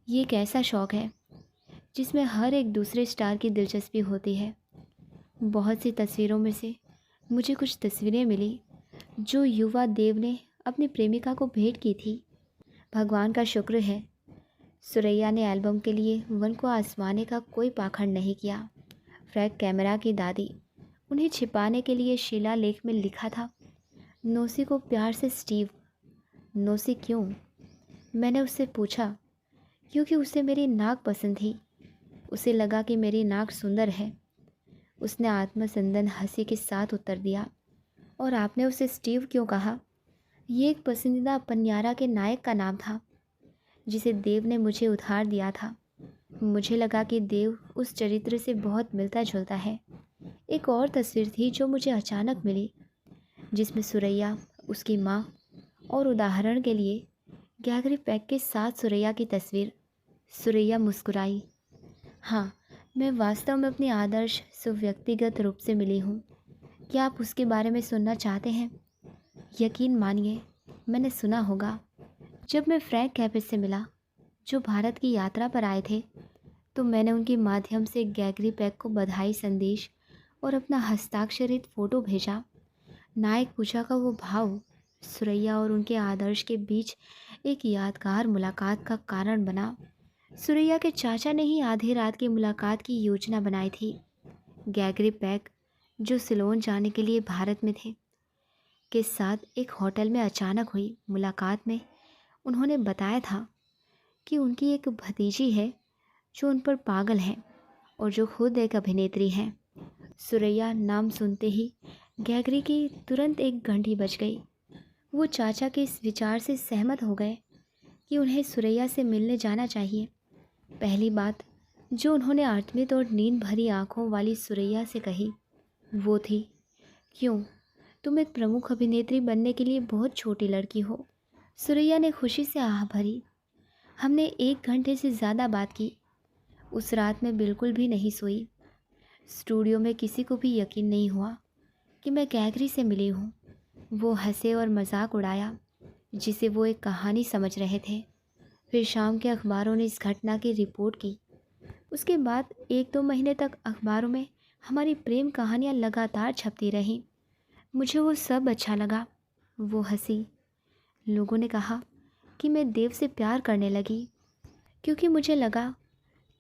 ये एक ऐसा शौक़ है जिसमें हर एक दूसरे स्टार की दिलचस्पी होती है। बहुत सी तस्वीरों में से मुझे कुछ तस्वीरें मिली जो युवा देव ने अपनी प्रेमिका को भेंट की थी। भगवान का शुक्र है, सुरैया ने एल्बम के लिए वन को आजमाने का कोई पाखंड नहीं किया। फ्रैंक कैमरा की दादी उन्हें छिपाने के लिए शिलालेख में लिखा था, नोसी को प्यार से स्टीव। नोसी क्यों? मैंने उससे पूछा। क्योंकि उसे मेरी नाक पसंद थी। उसे लगा कि मेरी नाक सुंदर है। उसने आत्मसंदन हंसी के साथ उत्तर दिया। और आपने उसे स्टीव क्यों कहा? ये एक पसंदीदा पन्यारा के नायक का नाम था जिसे देव ने मुझे उधार दिया था। मुझे लगा कि देव उस चरित्र से बहुत मिलता जुलता है। एक और तस्वीर थी जो मुझे अचानक मिली, जिसमें सुरैया, उसकी माँ और उदाहरण के लिए गैगरी पैक के साथ सुरैया की तस्वीर। सुरैया मुस्कुराई। हाँ, मैं वास्तव में अपनी आदर्श से व्यक्तिगत रूप से मिली हूँ। क्या आप उसके बारे में सुनना चाहते हैं? यकीन मानिए, मैंने सुना होगा। जब मैं फ्रैंक कैपेज से मिला, जो भारत की यात्रा पर आए थे, तो मैंने उनके माध्यम से गैगरी पैक को बधाई संदेश और अपना हस्ताक्षरित फ़ोटो भेजा। नायक पूजा का वो भाव सुरैया और उनके आदर्श के बीच एक यादगार मुलाकात का कारण बना। सुरैया के चाचा ने ही आधी रात की मुलाकात की योजना बनाई थी। गैगरी पैक, जो सिलोन जाने के लिए भारत में थे, के साथ एक होटल में अचानक हुई मुलाकात में उन्होंने बताया था कि उनकी एक भतीजी है जो उन पर पागल है और जो खुद एक अभिनेत्री हैं। सुरैया नाम सुनते ही गैगरी की तुरंत एक घंटी बज गई। वो चाचा के इस विचार से सहमत हो गए कि उन्हें सुरैया से मिलने जाना चाहिए। पहली बात जो उन्होंने अटमित और नींद भरी आंखों वाली सुरैया से कही वो थी, क्यों, तुम एक प्रमुख अभिनेत्री बनने के लिए बहुत छोटी लड़की हो। सुरैया ने खुशी से आह भरी। हमने 1 घंटे से ज़्यादा बात की। उस रात में बिल्कुल भी नहीं सोई। स्टूडियो में किसी को भी यकीन नहीं हुआ कि मैं गैगरी से मिली हूँ। वो हंसे और मजाक उड़ाया जिसे वो एक कहानी समझ रहे थे। फिर शाम के अखबारों ने इस घटना की रिपोर्ट की। उसके बाद 1-2 महीने तक अखबारों में हमारी प्रेम कहानियाँ लगातार छपती रहीं। मुझे वो सब अच्छा लगा। वो हंसी। लोगों ने कहा कि मैं देव से प्यार करने लगी क्योंकि मुझे लगा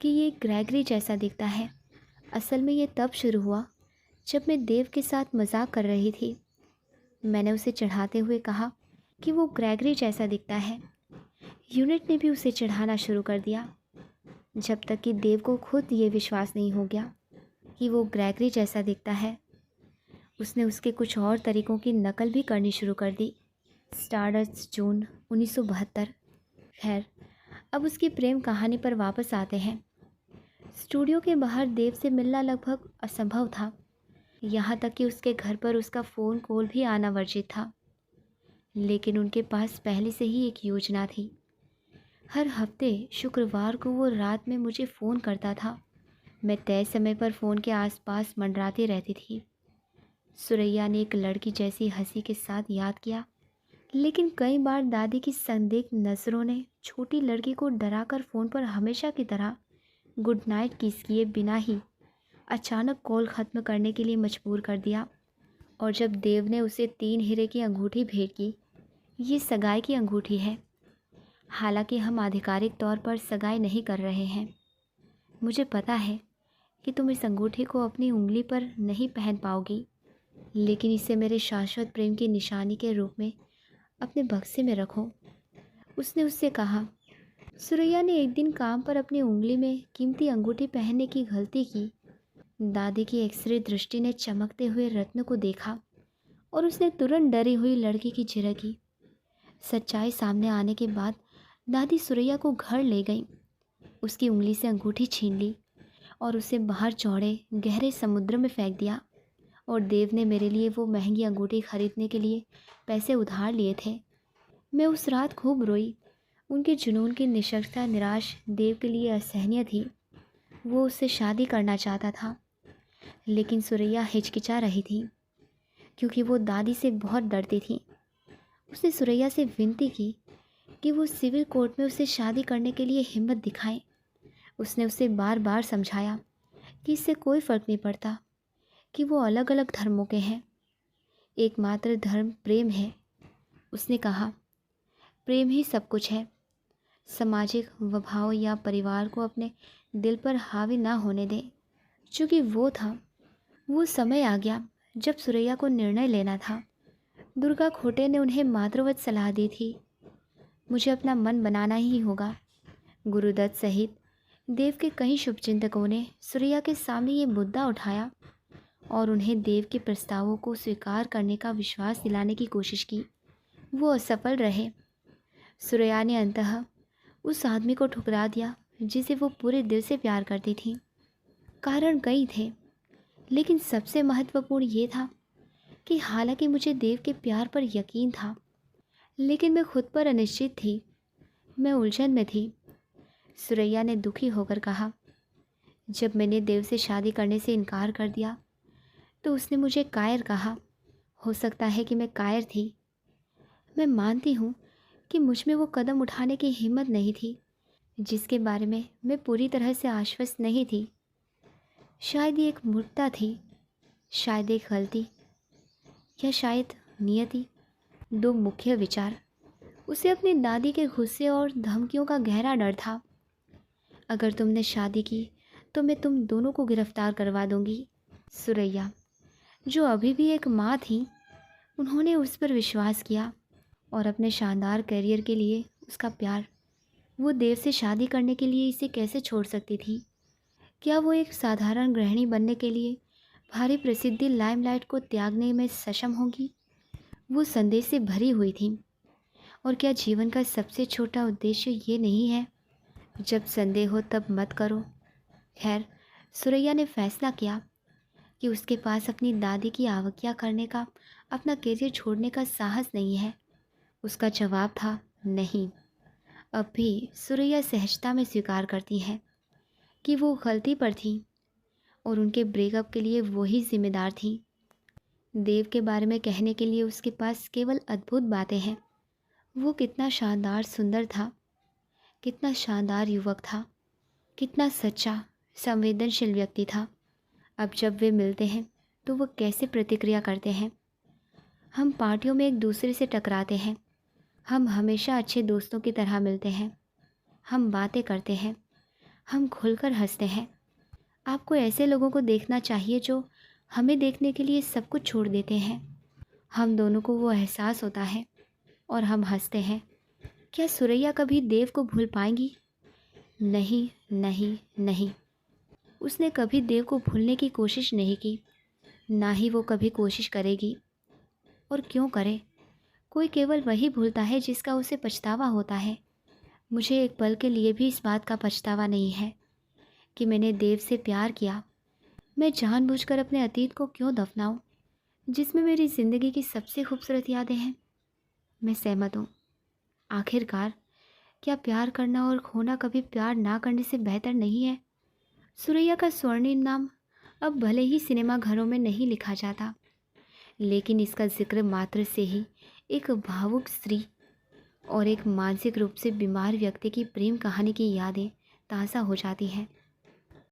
कि ये ग्रेगरी जैसा दिखता है। असल में ये तब शुरू हुआ जब मैं देव के साथ मजाक कर रही थी। मैंने उसे चिढ़ाते हुए कहा कि वो ग्रेगरी जैसा दिखता है। यूनिट ने भी उसे चिढ़ाना शुरू कर दिया, जब तक कि देव को खुद ये विश्वास नहीं हो गया कि वो ग्रेगरी जैसा दिखता है। उसने उसके कुछ और तरीक़ों की नकल भी करनी शुरू कर दी। स्टारडस्ट जून 1972। खैर, अब उसकी प्रेम कहानी पर वापस आते हैं। स्टूडियो के बाहर देव से मिलना लगभग असंभव था। यहाँ तक कि उसके घर पर उसका फ़ोन कॉल भी आना वर्जित था। लेकिन उनके पास पहले से ही एक योजना थी। हर हफ्ते शुक्रवार को वो रात में मुझे फ़ोन करता था। मैं तय समय पर फ़ोन के आसपास मंडराती रहती थी। सुरैया ने एक लड़की जैसी हंसी के साथ याद किया, लेकिन कई बार दादी की संदिग्ध नज़रों ने छोटी लड़की को डराकर फ़ोन पर हमेशा की तरह गुड नाइट किस किए बिना ही अचानक कॉल ख़त्म करने के लिए मजबूर कर दिया। और जब देव ने उसे 3 हीरे की अंगूठी भेंट की, ये सगाई की अंगूठी है। हालांकि हम आधिकारिक तौर पर सगाई नहीं कर रहे हैं। मुझे पता है कि तुम इस अंगूठी को अपनी उंगली पर नहीं पहन पाओगी, लेकिन इसे मेरे शाश्वत प्रेम की निशानी के रूप में अपने बक्से में रखो, उसने उससे कहा। सुरैया ने एक दिन काम पर अपनी उंगली में कीमती अंगूठी पहनने की गलती की। दादी की एक्सरे दृष्टि ने चमकते हुए रत्न को देखा और उसने तुरंत डरी हुई लड़की की झिड़की। सच्चाई सामने आने के बाद दादी सुरैया को घर ले गई, उसकी उंगली से अंगूठी छीन ली और उसे बाहर चौड़े गहरे समुद्र में फेंक दिया। और देव ने मेरे लिए वो महंगी अंगूठी खरीदने के लिए पैसे उधार लिए थे। मैं उस रात खूब रोई। उनके जुनून की निष्ठुरता निराश देव के लिए असहनीय थी। वो उससे शादी करना चाहता था, लेकिन सुरैया हिचकिचा रही थी क्योंकि वो दादी से बहुत डरती थी। उसने सुरैया से विनती की कि वो सिविल कोर्ट में उसे शादी करने के लिए हिम्मत दिखाएं। उसने उसे बार बार समझाया कि इससे कोई फ़र्क नहीं पड़ता कि वो अलग अलग धर्मों के हैं, एकमात्र धर्म प्रेम है। उसने कहा, प्रेम ही सब कुछ है। सामाजिक वभाव या परिवार को अपने दिल पर हावी ना होने दें। चूँकि वो समय आ गया जब सुरैया को निर्णय लेना था। दुर्गा खोटे ने उन्हें मातृवत सलाह दी थी, मुझे अपना मन बनाना ही होगा। गुरुदत्त सहित देव के कई शुभचिंतकों ने सुरैया के सामने ये मुद्दा उठाया और उन्हें देव के प्रस्तावों को स्वीकार करने का विश्वास दिलाने की कोशिश की। वो असफल रहे। सुरैया ने अंततः उस आदमी को ठुकरा दिया जिसे वो पूरे दिल से प्यार करती थी। कारण कई थे, लेकिन सबसे महत्वपूर्ण ये था कि हालांकि मुझे देव के प्यार पर यकीन था, लेकिन मैं खुद पर अनिश्चित थी। मैं उलझन में थी। सुरैया ने दुखी होकर कहा, जब मैंने देव से शादी करने से इनकार कर दिया तो उसने मुझे कायर कहा। हो सकता है कि मैं कायर थी। मैं मानती हूँ कि मुझ में वो कदम उठाने की हिम्मत नहीं थी जिसके बारे में मैं पूरी तरह से आश्वस्त नहीं थी। शायद ये एक मूर्खता थी, शायद एक गलती, या शायद नियति। दो मुख्य विचार। उसे अपनी दादी के गुस्से और धमकियों का गहरा डर था। अगर तुमने शादी की तो मैं तुम दोनों को गिरफ्तार करवा दूंगी। सुरैया, जो अभी भी एक माँ थी, उन्होंने उस पर विश्वास किया और अपने शानदार करियर के लिए उसका प्यार। वो देव से शादी करने के लिए इसे कैसे छोड़ सकती थी? क्या वो एक साधारण गृहिणी बनने के लिए भारी प्रसिद्धि लाइमलाइट को त्यागने में सक्षम होगी? वो संदेह से भरी हुई थी। और क्या जीवन का सबसे छोटा उद्देश्य ये नहीं है, जब संदेह हो तब मत करो? खैर, सुरैया ने फैसला किया कि उसके पास अपनी दादी की अवज्ञा करने का, अपना करियर छोड़ने का साहस नहीं है। उसका जवाब था नहीं। अब भी सुरैया सहजता में स्वीकार करती है कि वो गलती पर थी और उनके ब्रेकअप के लिए वो ही जिम्मेदार थी। देव के बारे में कहने के लिए उसके पास केवल अद्भुत बातें हैं। वो कितना शानदार सुंदर था, कितना शानदार युवक था, कितना सच्चा संवेदनशील व्यक्ति था। अब जब वे मिलते हैं तो वो कैसे प्रतिक्रिया करते हैं? हम पार्टियों में एक दूसरे से टकराते हैं। हम हमेशा अच्छे दोस्तों की तरह मिलते हैं। हम बातें करते हैं, हम खुलकर हंसते हैं। आपको ऐसे लोगों को देखना चाहिए जो हमें देखने के लिए सब कुछ छोड़ देते हैं। हम दोनों को वो एहसास होता है और हम हंसते हैं। क्या सुरैया कभी देव को भूल पाएंगी? नहीं, नहीं, नहीं। उसने कभी देव को भूलने की कोशिश नहीं की, ना ही वो कभी कोशिश करेगी। और क्यों करे? कोई केवल वही भूलता है जिसका उसे पछतावा होता है। मुझे एक पल के लिए भी इस बात का पछतावा नहीं है कि मैंने देव से प्यार किया। मैं जानबूझकर अपने अतीत को क्यों दफनाऊं, जिसमें मेरी ज़िंदगी की सबसे खूबसूरत यादें हैं। मैं सहमत हूँ। आखिरकार, क्या प्यार करना और खोना कभी प्यार ना करने से बेहतर नहीं है? सुरैया का स्वर्णिम नाम अब भले ही सिनेमा घरों में नहीं लिखा जाता, लेकिन इसका जिक्र मात्र से ही एक भावुक स्त्री और एक मानसिक रूप से बीमार व्यक्ति की प्रेम कहानी की यादें ताज़ा हो जाती हैं।